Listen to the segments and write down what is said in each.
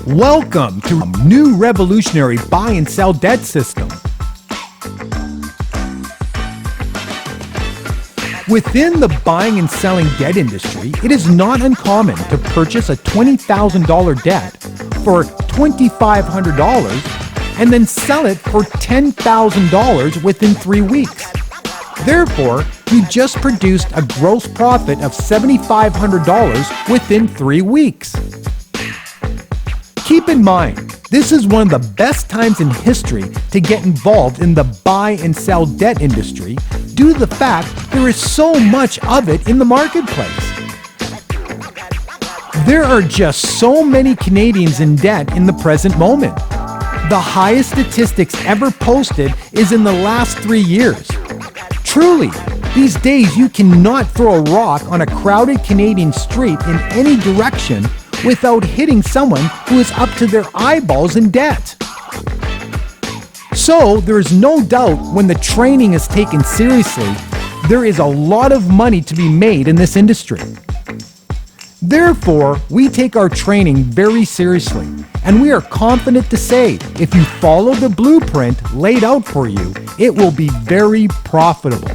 Welcome to a new revolutionary buy and sell debt system. Within the buying and selling debt industry, it is not uncommon to purchase a $20,000 debt for $2,500 and then sell it for $10,000 within 3 weeks. Therefore, you just produced a gross profit of $7,500 within 3 weeks. Keep in mind, this is one of the best times in history to get involved in the buy and sell debt industry due to the fact there is so much of it in the marketplace. There are just so many Canadians in debt in the present moment. The highest statistics ever posted is in the last 3 years. Truly, these days you cannot throw a rock on a crowded Canadian street in any direction without hitting someone who is up to their eyeballs in debt. So there is no doubt when the training is taken seriously, there is a lot of money to be made in this industry. Therefore, we take our training very seriously, and we are confident to say if you follow the blueprint laid out for you, it will be very profitable.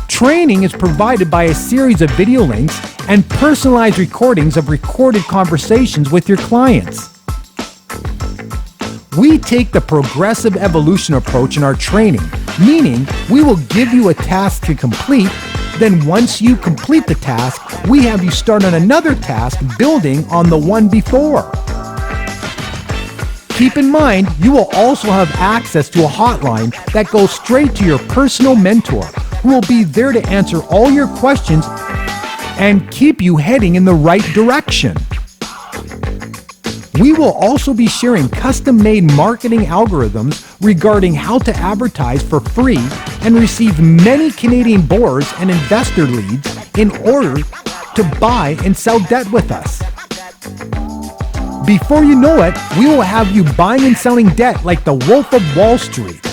Training is provided by a series of video links and personalized recordings of recorded conversations with your clients. We take the progressive evolution approach in our training, meaning we will give you a task to complete, then once you complete the task, we have you start on another task building on the one before. Keep in mind, you will also have access to a hotline that goes straight to your personal mentor, who will be there to answer all your questions and keep you heading in the right direction. We will also be sharing custom-made marketing algorithms regarding how to advertise for free and receive many Canadian borrowers and investor leads in order to buy and sell debt with us. Before you know it, we will have you buying and selling debt like the Wolf of Wall Street.